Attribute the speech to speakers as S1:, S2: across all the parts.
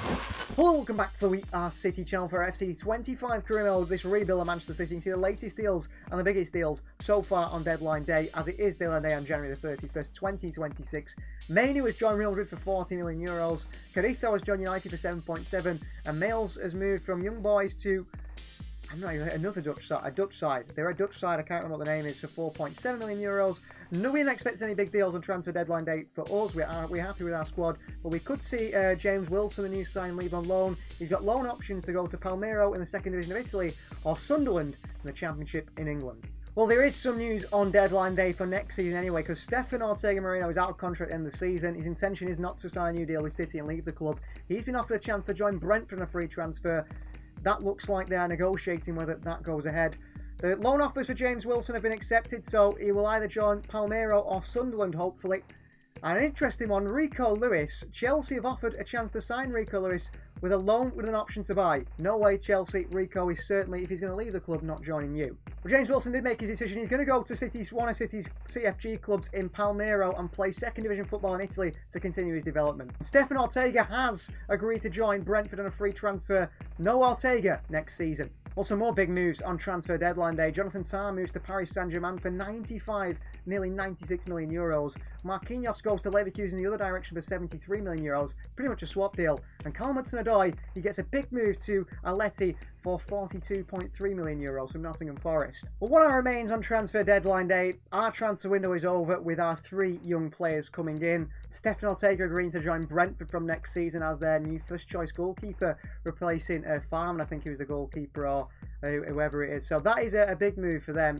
S1: Hello, welcome back to the We Are City channel for FC25 career mode. This rebuild of Manchester City. You can see the latest deals and the biggest deals so far on deadline day, as it is deadline day on January the 31st, 2026. Mainu has joined Real Madrid for €40 million. Carito has joined United for 7.7, and Males has moved from Young Boys to another Dutch side. They're a Dutch side. I can't remember what the name is, for €4.7 million. No one expects any big deals on transfer deadline day for us. We're happy with our squad, but we could see James Wilson, the new sign, leave on loan. He's got loan options to go to Palmero in the second division of Italy or Sunderland in the Championship in England. Well, there is some news on deadline day for next season anyway, because Stefan Ortega Moreno is out of contract at the end of the season. His intention is not to sign a new deal with City and leave the club. He's been offered a chance to join Brentford on a free transfer. That looks like they are negotiating whether that goes ahead. The loan offers for James Wilson have been accepted, so he will either join Palmero or Sunderland, hopefully. And an interesting one, Rico Lewis. Chelsea have offered a chance to sign Rico Lewis with a loan with an option to buy. No way, Chelsea. Rico is certainly, if he's going to leave the club, not joining you. Well, James Wilson did make his decision. He's going to go to one of City's CFG clubs in Palmero and play second division football in Italy to continue his development. Stefan Ortega has agreed to join Brentford on a free transfer. No Ortega next season. Also, more big moves on transfer deadline day. Jonathan Tah moves to Paris Saint-Germain for 95, nearly €96 million. Marquinhos goes to Leverkusen in the other direction for €73 million. Pretty much a swap deal. And Carl Hudson-Odoi, he gets a big move to Atleti for €42.3 million from Nottingham Forest. But what remains on transfer deadline day? Our transfer window is over with our three young players coming in. Stefan Ortega agreeing to join Brentford from next season as their new first choice goalkeeper, replacing Farman. I think he was the goalkeeper, or whoever it is. So that is a big move for them.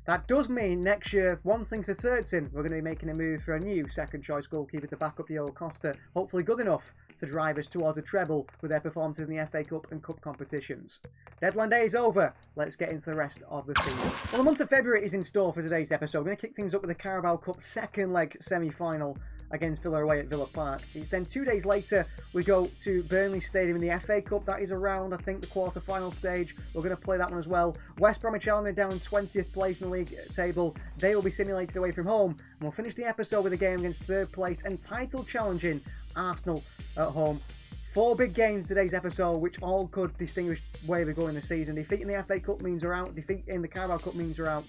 S1: That does mean next year, if one thing for certain, we're going to be making a move for a new second choice goalkeeper to back up Diogo Costa. Hopefully good enough to drive us towards a treble with their performances in the FA Cup and Cup competitions. Deadline day is over. Let's get into the rest of the season. Well, the month of February is in store for today's episode. We're going to kick things up with the Carabao Cup second leg semi-final against Villa away at Villa Park. It's then 2 days later, we go to Burnley Stadium in the FA Cup. That is around, I think, the quarter-final stage. We're going to play that one as well. West Bromwich Albion down 20th place in the league table. They will be simulated away from home. And we'll finish the episode with a game against third place and title challenging Arsenal at home. 4 big games in today's episode, which all could distinguish where we go in the season. Defeat in the FA Cup means we're out. Defeat in the Carabao Cup means we're out.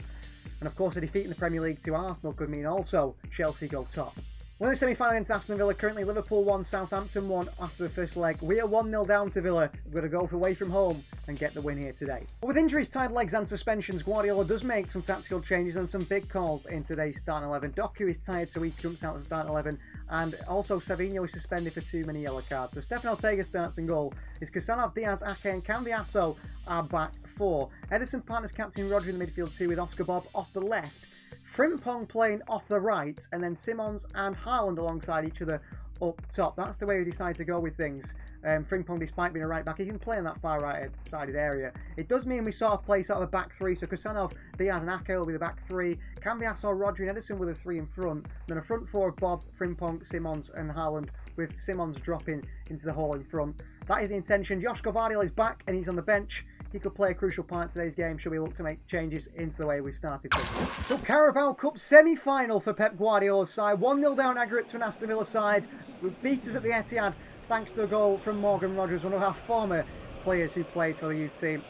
S1: And of course, a defeat in the Premier League to Arsenal could mean also Chelsea go top. We're in the semi-final against Aston Villa. Currently Liverpool 1, Southampton 1 after the first leg. We are 1-0 down to Villa. We're going to go for away from home and get the win here today. But with injuries, tied legs and suspensions, Guardiola does make some tactical changes and some big calls in today's starting 11. Doku is tired, so he jumps out of the starting 11. And also Savinho is suspended for too many yellow cards. So Stefan Ortega starts in goal. Is Kusanov, Diaz, Ake and Cambiasso are back 4. Ederson partners captain Rodri in the midfield 2 with Oscar Bob off the left. Frimpong playing off the right, and then Simons and Haaland alongside each other up top. That's the way we decide to go with things. Frimpong, despite being a right back, he can play in that far right-sided area. It does mean we sort of play sort of a back 3, so Kusanov, Diaz and Ake will be the back 3. Cambiasso, Rodri and Ederson with a 3 in front. Then a front 4 of Bob, Frimpong, Simons and Haaland, with Simons dropping into the hole in front. That is the intention. Joško Vardiel is back and he's on the bench. He could play a crucial part in today's game should we look to make changes into the way we've started things. The Carabao Cup semi-final for Pep Guardiola's side. 1-0 down aggregate to an Aston Villa side. We beat us at the Etihad thanks to a goal from Morgan Rogers, one of our former players who played for the youth team.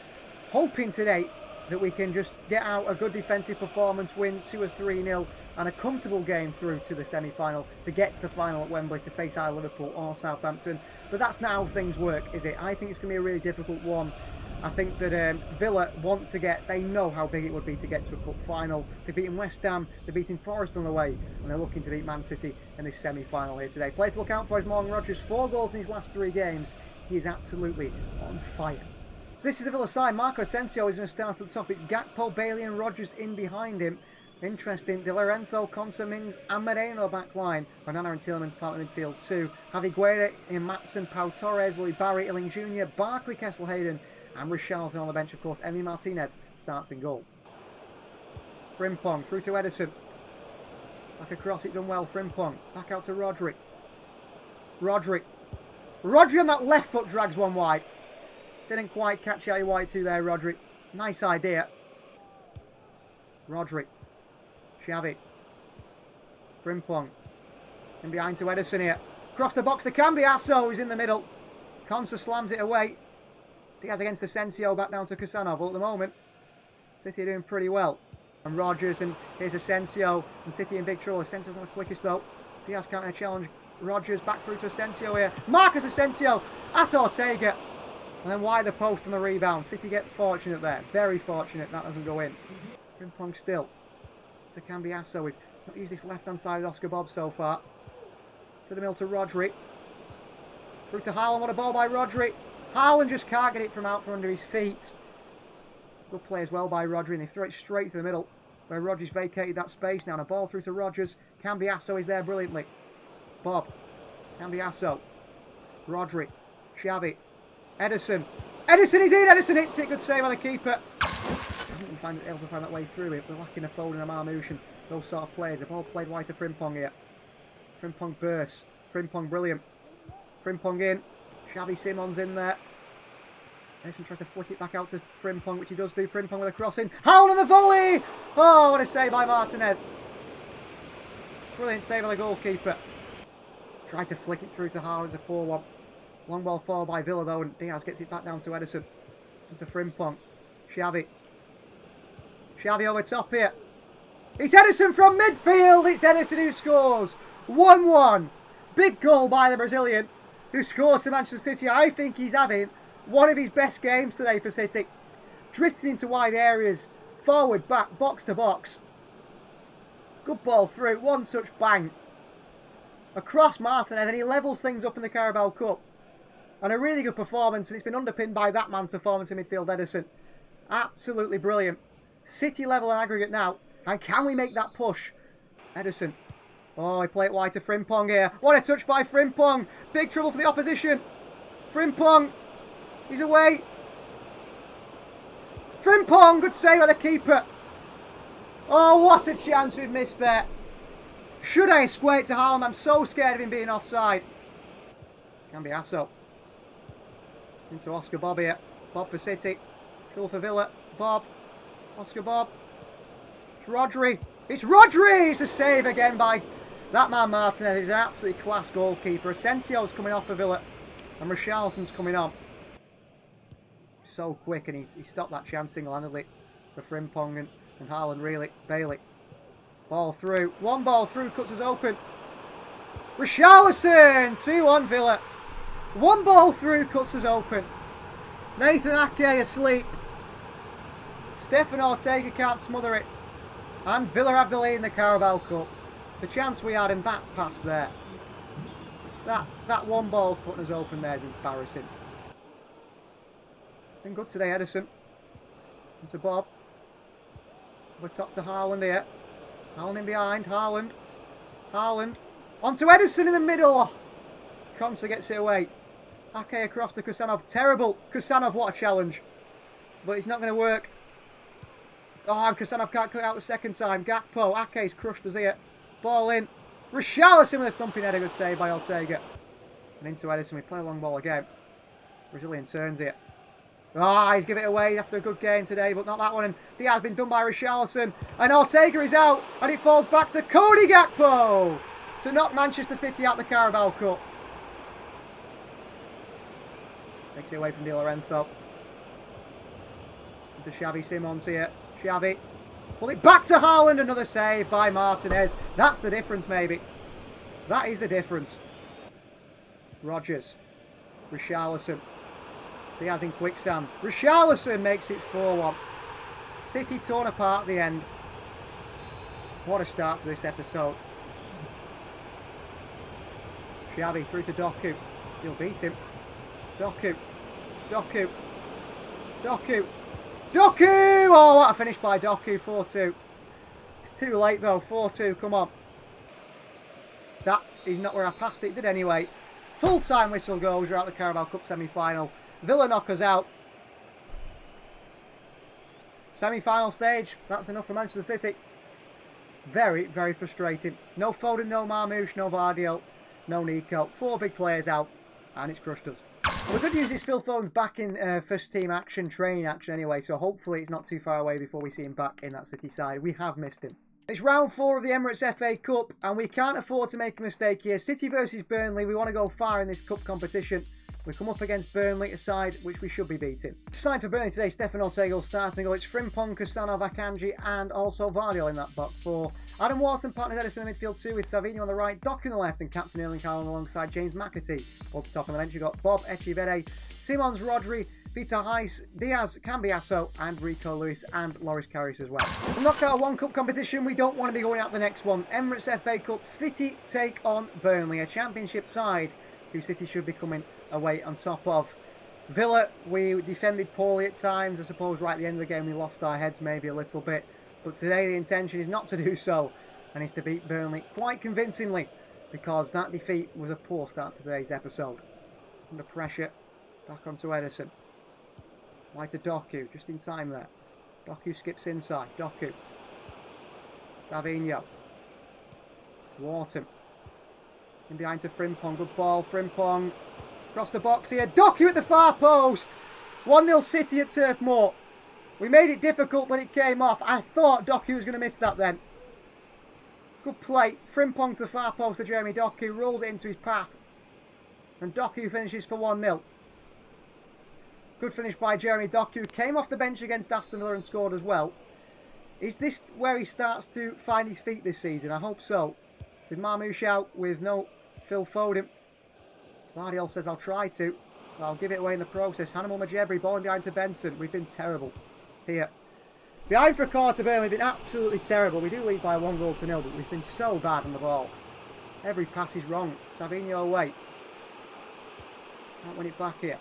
S1: Hoping today that we can just get out a good defensive performance, win 2 or 3-0 and a comfortable game through to the semi-final to get to the final at Wembley to face either Liverpool or Southampton. But that's not how things work, is it? I think it's going to be a really difficult one. I think that Villa want to they know how big it would be to get to a cup final. They're beating West Ham, they're beating Forest on the way, and they're looking to beat Man City in this semi-final here today. Player to look out for is Morgan Rogers, 4 goals in his last 3 games. He is absolutely on fire. So this is the Villa side. Marco Asensio is going to start at the top. It's Gakpo, Bailey and Rogers in behind him. Interesting. De Lorenzo, Konsa, Mings and Moreno back line. Onana and Tielemans part of the midfield too. Javi Guerra, Matson, Pau Torres, Louis Barry, Illing Jr., Barkley, Kessel Hayden and Richarlison on the bench, of course. Emi Martinez starts in goal. Frimpong through to Ederson. Back across it, done well. Frimpong back out to Rodri. Rodri on that left foot drags one wide. Didn't quite catch how you wide to there, Rodri. Nice idea. Rodri. Xavi. Frimpong. In behind to Ederson here. Across the box to Cambiasso, who's in the middle. Konsa slams it away. Diaz against Asensio, back down to Kusanov. Well, at the moment, City are doing pretty well. And Rodgers, and here's Asensio, and City in big trouble. Asensio's not the quickest though. Diaz can't challenge. Rodgers back through to Asensio here. Marcus Asensio at Ortega. And then wide the post on the rebound. City get fortunate there. Very fortunate that doesn't go in. Frimpong still to Cambiasso. We've not used this left-hand side with Oscar Bob so far. To the middle to Rodri. Through to Haaland. What a ball by Rodri. Haaland just can't get it from out from under his feet. Good play as well by Rodri, and they throw it straight to the middle, where Rodgers vacated that space now. And a ball through to Rodgers. Cambiasso is there brilliantly. Bob. Cambiasso. Rodri. Xavi. Ederson. Ederson is in! Ederson hits it. Good save by the keeper. I think we able to find that way through it. They're lacking a Foden and a Marmoush and those sort of players. The ball played wide to Frimpong here. Frimpong bursts. Frimpong brilliant. Frimpong in. Xavi Simons in there. Ederson tries to flick it back out to Frimpong, which he does do. Frimpong with a crossing. Howell on the volley! Oh, what a save by Martinez. Brilliant save by the goalkeeper. Tries to flick it through to Howell. It's a poor one. Long ball fall by Villa though, and Diaz gets it back down to Ederson. Into Frimpong. Xavi. Xavi over top here. It's Ederson from midfield. It's Ederson who scores. 1-1. Big goal by the Brazilian, who scores for Manchester City. I think he's having one of his best games today for City. Drifting into wide areas. Forward, back, box to box. Good ball through. One touch, bang. Across Martinez, and he levels things up in the Carabao Cup. And a really good performance, and it's been underpinned by that man's performance in midfield, Ederson. Absolutely brilliant. City level in aggregate now. And can we make that push? Ederson. Oh, he played it wide to Frimpong here. What a touch by Frimpong. Big trouble for the opposition. Frimpong. He's away. Frimpong. Good save by the keeper. Oh, what a chance we've missed there. Should I square it to Haaland? I'm so scared of him being offside. Cambiasso. Into Oscar Bob here. Bob for City. Trouble for Villa. Bob. Oscar Bob. It's Rodri. It's Rodri! It's a save again by that man Martinez. He's an absolutely class goalkeeper. Asensio's coming off for Villa. And Richarlison's coming on. So quick, and he stopped that chance single-handedly for Frimpong and Haaland, really. Bailey. Ball through. One ball through, cuts us open. Richarlison! 2-1 Villa. One ball through, cuts us open. Nathan Ake asleep. Stefan Ortega can't smother it. And Villa have the lead in the Carabao Cup. The chance we had in that pass there. That one ball putting us open there is embarrassing. Been good today, Ederson. Into Bob. We're top to Haaland here. Haaland in behind. Haaland. Haaland. Onto Ederson in the middle. Konsa gets it away. Ake across to Kusanov. Terrible. Kusanov, what a challenge. But it's not going to work. Oh, and Kusanov can't cut out the second time. Gakpo. Ake's crushed us here. Ball in. Richarlison with a thumping header. Good save by Ortega. And into Ederson. We play a long ball again. Brazilian turns here. Ah, he's given it away after a good game today, but not that one. And Diaz has been done by Richarlison. And Ortega is out. And it falls back to Cody Gakpo to knock Manchester City out the Carabao Cup. Takes it away from Di Lorenzo. Into Xavi Simons here. Xavi. Pull it back to Haaland. Another save by Martinez. That's the difference, maybe. That is the difference. Rodgers. Richarlison. Diaz in quicksand. Richarlison makes it 4-1. City torn apart at the end. What a start to this episode. Xavi through to Doku. He'll beat him. Doku. Doku. Doku. Doku! Oh, what a finish by Doku. 4-2. It's too late though. 4-2. Come on. That is not where I passed it. Did anyway. Full-time whistle goes. We're out the Carabao Cup semi-final. Villa knock us out. Semi-final stage. That's enough for Manchester City. Very, very frustrating. No Foden, no Marmoush, no Vardiel, no Nico. 4 big players out. And it's crushed us. Well, the good news is Phil Foden's back in first team action, training action anyway. So hopefully it's not too far away before we see him back in that City side. We have missed him. It's round 4 of the Emirates FA Cup. And we can't afford to make a mistake here. City versus Burnley. We want to go far in this cup competition. We come up against Burnley, a side which we should be beating. Side for Burnley today, Stefan Ortega starting goal. It's Frimpong, Cassano, Akanji and also Vardiol in that back four. Adam Wharton partners Edison in the midfield too, with Savinho on the right, Doku on the left and captain Erling Haaland alongside James McAtee. Up top on the bench you've got Bob, Echivere, Simons, Rodri, Vita Heiss, Diaz, Cambiasso and Rico Lewis and Loris Karius as well. We're knocked out of one cup competition, we don't want to be going out the next one. Emirates FA Cup, City take on Burnley, a championship side who City should be coming away on top of. Villa, we defended poorly at times. I suppose right at the end of the game we lost our heads maybe a little bit. But today the intention is not to do so, and is to beat Burnley quite convincingly, because that defeat was a poor start to today's episode. Under pressure, back onto Edison. Right to Doku, just in time there. Doku skips inside, Doku. Savinho. Wharton. In behind to Frimpong, good ball, Frimpong. Across the box here, Doku at the far post. 1-0 City at Turf Moor. We made it difficult when it came off. I thought Doku was going to miss that then. Good play. Frimpong to the far post to Jeremy Doku. Rolls it into his path. And Doku finishes for 1-0. Good finish by Jeremy Doku. Came off the bench against Aston Villa and scored as well. Is this where he starts to find his feet this season? I hope so. With Marmoush out, with no Phil Foden. Vardiol says I'll try to. But I'll give it away in the process. Hannibal Majebri, ball behind to Benson. We've been terrible here. Behind for a corner to Burnley, we've been absolutely terrible. We do lead by 1-0, but we've been so bad on the ball. Every pass is wrong. Savinho away. Can't win it back here.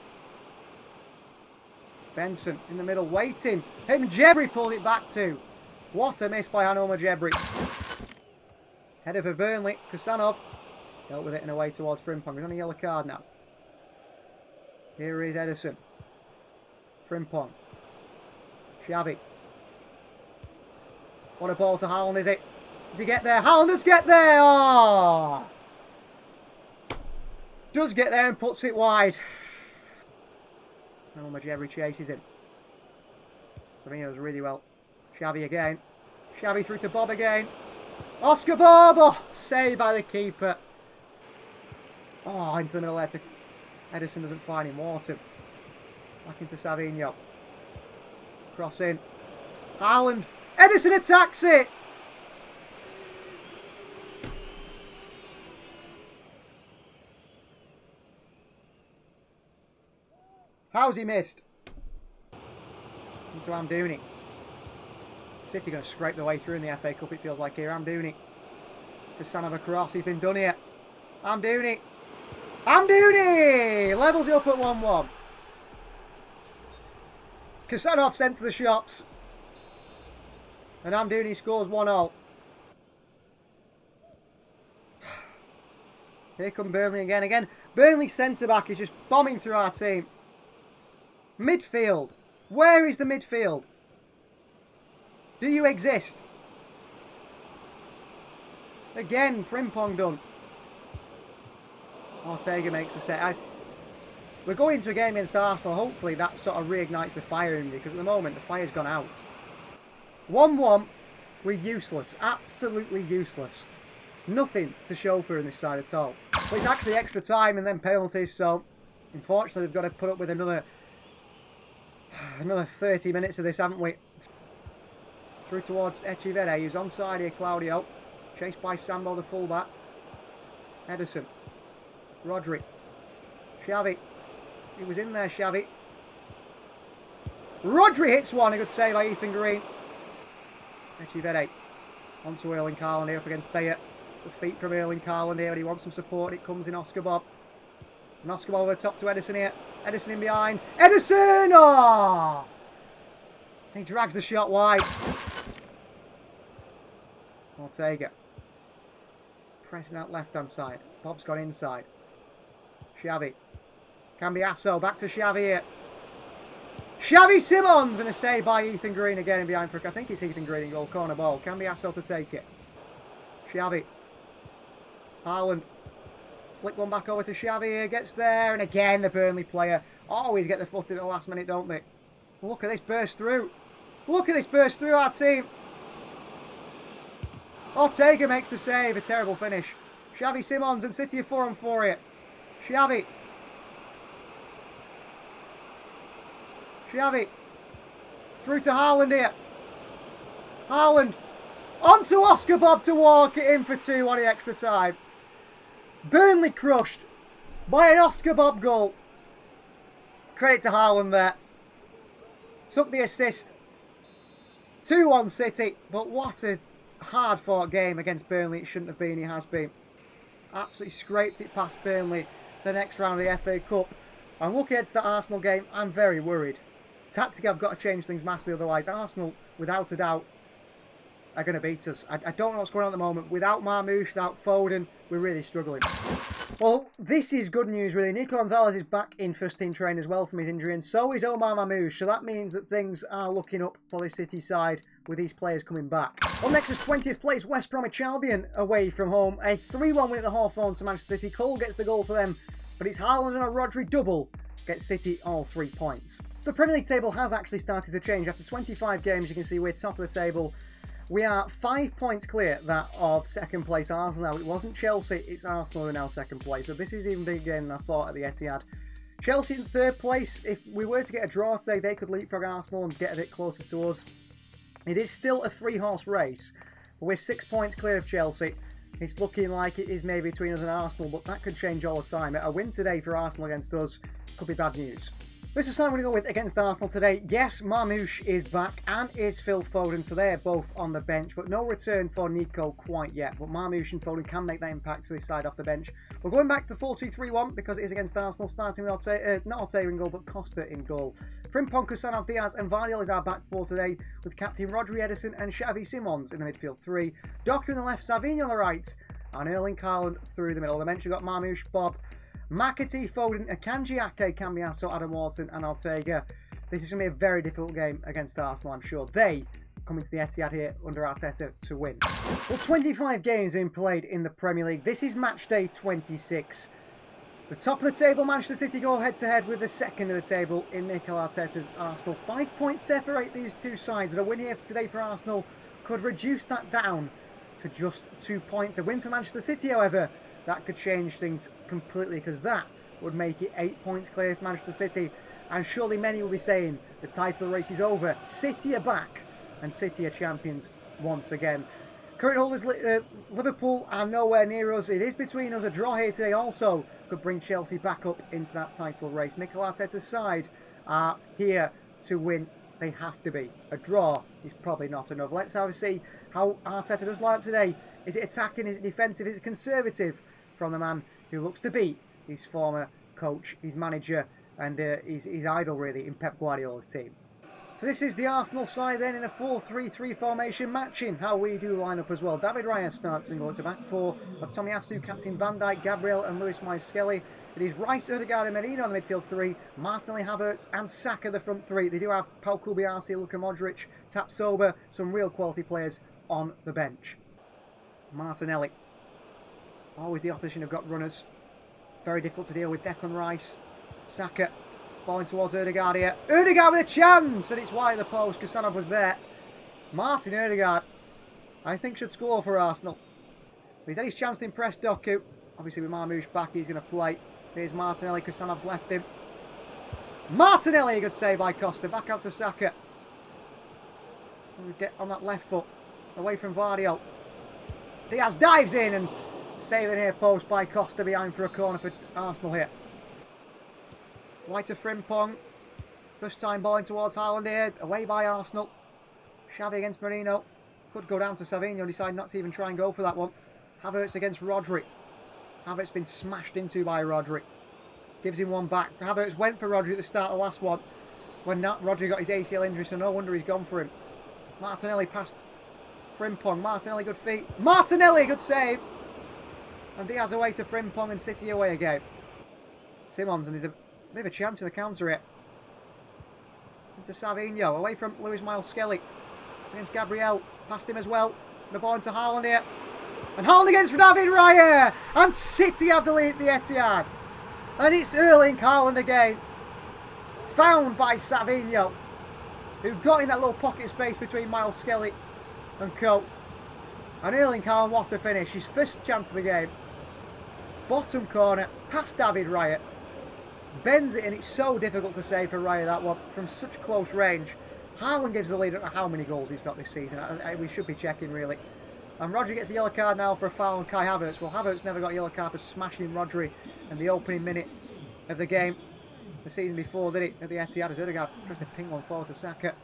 S1: Benson in the middle, waiting. Hey, Majebri pulled it back too. What a miss by Hannibal Majebri. Header for Burnley. Kusanov dealt with it and away towards Frimpong. He's on a yellow card now. Here is Edison. Frimpong. Xavi. What a ball to Haaland, is it? Does he get there? Haaland does get there! Oh! Does get there and puts it wide. And Majebri chases him. Savinho's really well. Xavi again. Xavi through to Bob again. Oscar Bob! Oh, saved by the keeper. Oh, into the middle there to Edison, doesn't find him. Wharton. Back into Savinho. Cross in. Haaland. Edison attacks it! How's he missed? Into Amdouni. City going to scrape their way through in the FA Cup, it feels like here. Amdouni. Cassano across, he's been done here. Amdouni. Amdouni! Levels it up at 1-1. Casanov sent to the shops. And Amdouni scores 1-0. Here come Burnley again. Again, Burnley centre-back is just bombing through our team. Midfield. Where is the midfield? Do you exist? Again, Frimpong done. Ortega makes the set. We're going into a game against Arsenal. Hopefully that sort of reignites the fire in me, because at the moment the fire's gone out. 1-1. We're useless. Absolutely useless. Nothing to show for in this side at all. But it's actually extra time and then penalties, so unfortunately we've got to put up with another 30 minutes of this, haven't we? Through towards Echivere, who's onside here, Claudio. Chased by Sambo, the fullback. Edison. Rodri. Xavi. He was in there, Xavi. Rodri hits one. A good save by Ethan Green. Echivere. Onto Erling Haaland here up against Bayer. Good feet from Erling Haaland here, but he wants some support. It comes in Oscar Bob. And Oscar Bob over the top to Edison here. Edison in behind. Edison! Oh! He drags the shot wide. Ortega. Pressing out left-hand side. Bob's gone inside. Xavi. Cambiasso. Back to Xavi here. Xavi Simons! And a save by Ethan Green again in behind for, I think it's Ethan Green in goal. Corner ball. Cambiasso to take it. Xavi. Haaland. Flick one back over to Xavi here. Gets there. And again, the Burnley player. Always get the foot in at the last minute, don't they? Look at this burst through. Look at this burst through our team. Ortega makes the save. A terrible finish. Xavi Simons and City are 4-on-4 here. Xavi. Xavi. Through to Haaland here. Haaland. Onto Oscar Bobb to walk it in for 2 on the extra time. Burnley crushed by an Oscar Bobb goal. Credit to Haaland there. Took the assist. 2-1 City. But what a hard-fought game against Burnley. It shouldn't have been. It has been. Absolutely scraped it past Burnley to the next round of the FA Cup. I'm looking ahead to the Arsenal game. I'm very worried. Tactically, I've got to change things massively. Otherwise, Arsenal, without a doubt, are going to beat us. I don't know what's going on at the moment. Without Marmoush, without Foden, we're really struggling. Well, this is good news, really. Nico Gonzalez is back in first-team training as well from his injury, and so is Omar Marmoush. So that means that things are looking up for the City side with these players coming back. Up next is 20th place West Bromwich Albion away from home. A 3-1 win at the Hawthorns to Manchester City. Cole gets the goal for them, but it's Haaland and a Rodri double gets City all 3 points. The Premier League table has actually started to change. After 25 games, you can see we're top of the table. We are 5 points clear that of second place Arsenal now. It wasn't Chelsea, it's Arsenal who are now second place. So this is even bigger game than I thought at the Etihad. Chelsea in third place. If we were to get a draw today, they could leapfrog Arsenal and get a bit closer to us. It is still a 3-horse race, but we're 6 points clear of Chelsea. It's looking like it is maybe between us and Arsenal, but that could change all the time. A win today for Arsenal against us could be bad news. This is time we're going to go with against Arsenal today. Yes, Marmoush is back and is Phil Foden, so they're both on the bench, but no return for Nico quite yet. But Marmoush and Foden can make that impact for this side off the bench. We're going back to the 4-2-3-1 because it is against Arsenal, starting with not Ortega in goal, but Costa in goal. Frimpong, Kusanov, Diaz and Vardiol is our back four today, with captain Rodri, Edison and Xavi Simons in the midfield three. Doku on the left, Savinho on the right, and Erling Haaland through the middle. The bench, we've got Marmoush, Bob, McAtee, Foden, Akanji Ake, Cambiasso, Adam Wharton and Ortega. This is going to be a very difficult game against Arsenal, I'm sure. They come into the Etihad here under Arteta to win. Well, 25 games have been played in the Premier League. This is match day 26. The top of the table, Manchester City, go head-to-head with the second of the table in Mikel Arteta's Arsenal. 5 points separate these two sides, but a win here today for Arsenal could reduce that down to just 2 points. A win for Manchester City, however, that could change things completely, because that would make it 8 points clear for Manchester City. And surely many will be saying the title race is over. City are back, and City are champions once again. Current holders Liverpool are nowhere near us. It is between us. A draw here today also could bring Chelsea back up into that title race. Mikel Arteta's side are here to win. They have to be. A draw is probably not enough. Let's have a see how Arteta does line up today. Is it attacking? Is it defensive? Is it conservative? From the man who looks to be his former coach, his manager, and his idol, really, in Pep Guardiola's team. So this is the Arsenal side then in a 4-3-3 formation, matching how we do line up as well. David Raya starts in goal to back four of Tomiyasu, captain Van Dijk, Gabriel and Luis Skelly. It is Rice, Odegaard and Merino on the midfield three, Martinelli, Havertz and Saka the front three. They do have Pau Kubiasi, Luka Modric, Tapsoba, some real quality players on the bench. Martinelli. Always the opposition have got runners. Very difficult to deal with. Declan Rice. Saka. Falling towards Odegaard here. Odegaard with a chance! And it's wide of the post. Kusanov was there. Martin Odegaard, I think, should score for Arsenal. He's had his chance to impress Doku. Obviously with Marmoush back, he's going to play. Here's Martinelli. Kusanov's left him. Martinelli, a good save by Costa. Back out to Saka. We get on that left foot. Away from Vardiol. Diaz dives in and saving here post by Costa behind for a corner for Arsenal here. Right to Frimpong. First time ball in towards Haaland here. Away by Arsenal. Xavi against Merino. Could go down to Savinho. Decide not to even try and go for that one. Havertz against Rodri. Havertz been smashed into by Rodri. Gives him one back. Havertz went for Rodri at the start of the last one. When not, Rodri got his ACL injury, so no wonder he's gone for him. Martinelli passed Frimpong. Martinelli, good feet. Martinelli, good save. And Diaz away to Frimpong and City away again. Simons, and there's a bit of a chance in the counter here. Into Savinho, away from Luis Skelly. Against Gabriel, past him as well. The ball into Haaland here. And Haaland against David Raya. And City have the lead at the Etihad. And it's Erling Haaland again. Found by Savinho, who got in that little pocket space between Miles Skelly and co. And Erling Haaland, what a finish. His first chance of the game. Bottom corner, past David Raya. Bends it, and it's so difficult to save for Raya, that one, from such close range. Haaland gives the lead. I don't know how many goals he's got this season. We should be checking, really. And Rodri gets a yellow card now for a foul on Kai Havertz. Well, Havertz never got a yellow card for smashing Rodri in the opening minute of the game the season before, did he? At the Etihad, as Ødegaard tries to ping one forward to Saka.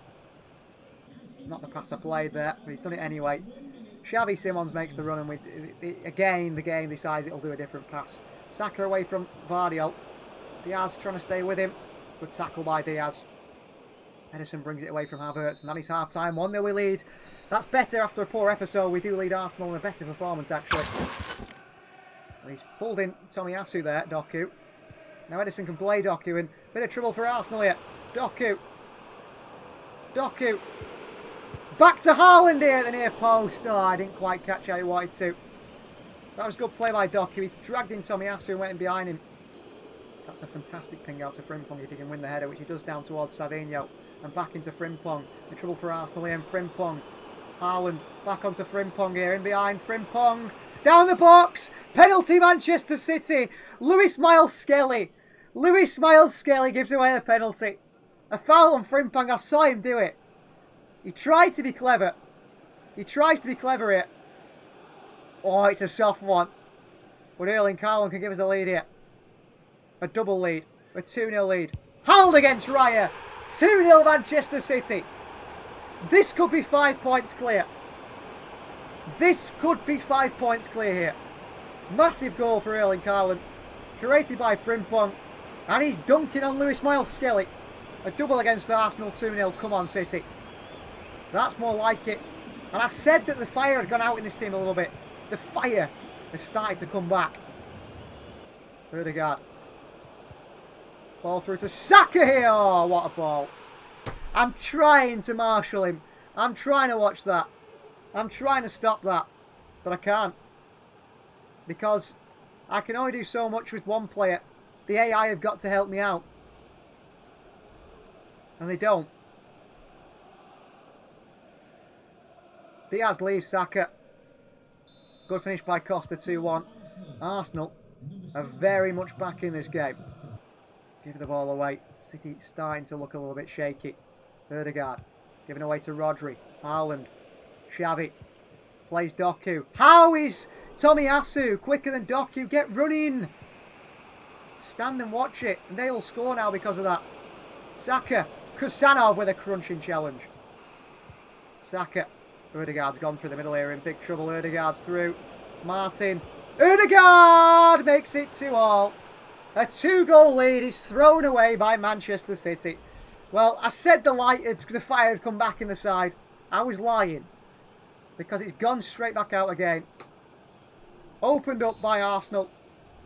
S1: Not the pass I played there, but he's done it anyway. Xavi Simons makes the run, and again the game decides it'll do a different pass. Saka away from Vardiol. Diaz trying to stay with him. Good tackle by Diaz. Ederson brings it away from Havertz, and that is half-time. 1-0 we lead. That's better after a poor episode. We do lead Arsenal in a better performance, actually. And he's pulled in Tomiyasu there, Doku. Now Ederson can play Doku, and bit of trouble for Arsenal here. Doku. Doku. Back to Haaland here at the near post. Oh, I didn't quite catch how he wanted to. That was good play by Doku. He dragged in Tomiyasu and went in behind him. That's a fantastic ping out to Frimpong if he can win the header, which he does down towards Savinho. And back into Frimpong. The trouble for Arsenal here, and Frimpong. Haaland back onto Frimpong here, in behind Frimpong. Down the box! Penalty Manchester City! Lewis Miles Skelly. Lewis Miles Skelly gives away a penalty. A foul on Frimpong. I saw him do it. He tried to be clever. He tries to be clever here. Oh, it's a soft one. But Erling Haaland can give us a lead here. A double lead. A 2-0 lead. Haaland against Raya. 2-0 Manchester City. This could be 5 points clear. This could be 5 points clear here. Massive goal for Erling Haaland. Created by Frimpong. And he's dunking on Lewis Miles Skelly. A double against Arsenal. 2-0. Come on, City. That's more like it. And I said that the fire had gone out in this team a little bit. The fire has started to come back. Ødegaard. Ball through to Saka here. Oh, what a ball. I'm trying to marshal him. I'm trying to watch that. I'm trying to stop that. But I can't. Because I can only do so much with one player. The AI have got to help me out. And they don't. Diaz leaves Saka. Good finish by Costa, 2-1. Arsenal are very much back in this game. Give the ball away. City starting to look a little bit shaky. Ødegaard giving away to Rodri. Haaland. Xavi plays Doku. How is Tomiyasu quicker than Doku? Get running. Stand and watch it. And they will score now because of that. Saka. Kusanov with a crunching challenge. Saka. Ødegaard's gone through the middle here, in big trouble. Ødegaard's through. Martin. Ødegaard makes it 2-2. A 2-goal lead is thrown away by Manchester City. Well, I said the fire had come back in the side. I was lying. Because it's gone straight back out again. Opened up by Arsenal.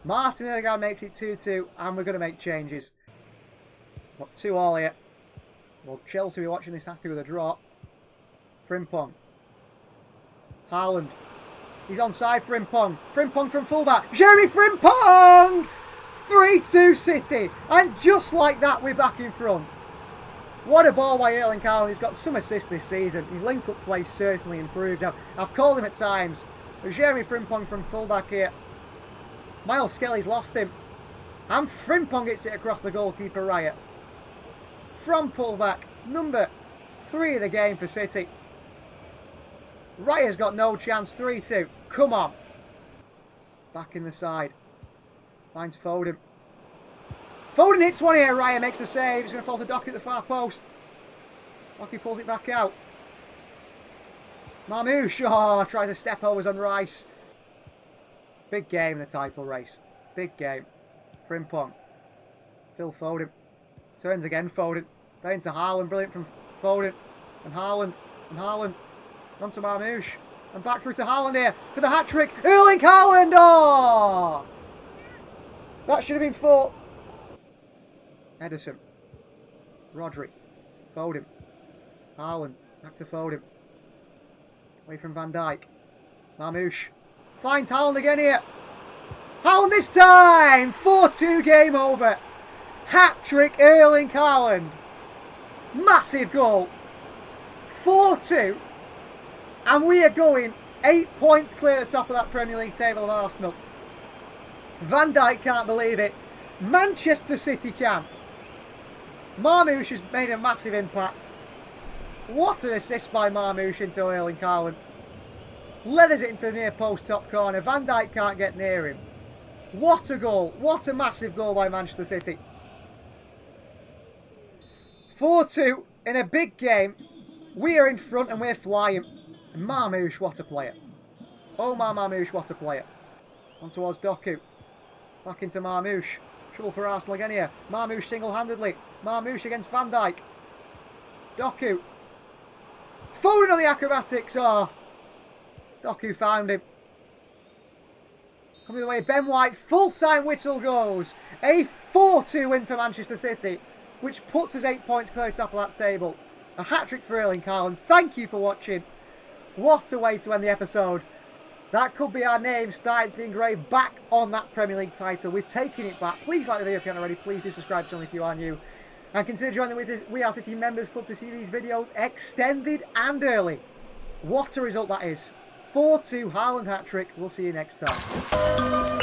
S1: Martin Ødegaard makes it 2-2. And we're going to make changes. What, 2-2 here. Well, Chelsea will be watching this happy with a draw. Frimpong. Haaland. He's onside Frimpong. Frimpong from fullback. Jeremy Frimpong! 3-2 City. And just like that, we're back in front. What a ball by Erling Haaland. He's got some assists this season. His link-up play certainly improved. I've called him at times. But Jeremy Frimpong from fullback here. Miles Skelly's lost him. And Frimpong gets it across the goalkeeper, Raya. From fullback, number 3 of the game for City. Raya's got no chance. 3-2. Come on. Back in the side. Finds Foden. Foden hits one here. Raya makes the save. He's going to fall to Doku at the far post. Doku pulls it back out. Marmoush. Oh, tries a step overs on Rice. Big game in the title race. Big game. Frimpong. Phil Foden. Turns again, Foden. Down to Haaland. Brilliant from Foden. And Haaland. And Haaland. On to Marmoush. And back through to Haaland here for the hat-trick. Erling Haaland! Oh! That should have been 4. Ederson. Rodri. Foden. Haaland. Back to Foden. Away from Van Dijk. Marmoush. Finds Haaland again here. Haaland this time! 4-2 game over. Hat-trick Erling Haaland. Massive goal. 4-2. And we are going 8 points clear at the top of that Premier League table of Arsenal. Van Dijk can't believe it. Manchester City can. Marmoush has made a massive impact. What an assist by Marmoush into Erling Haaland. Leathers it into the near post top corner. Van Dijk can't get near him. What a goal. What a massive goal by Manchester City. 4-2 in a big game. We are in front and we're flying. Marmoush, what a player. Omar Marmoush, what a player. On towards Doku. Back into Marmoush. Trouble for Arsenal again here. Marmoush single-handedly. Marmoush against Van Dijk. Doku. Foden on the acrobatics. Oh. Doku found him. Coming the way, Ben White. Full-time whistle goes. A 4-2 win for Manchester City, which puts us 8 points clear top of that table. A hat-trick for Erling Haaland. Thank you for watching. What a way to end the episode. That could be our name starting to be engraved back on that Premier League title. We've taken it back. Please like the video if you haven't already. Please do subscribe to the channel if you are new. And consider joining with this We Are City Members Club to see these videos extended and early. What a result that is. 4-2 Haaland hat-trick. We'll see you next time.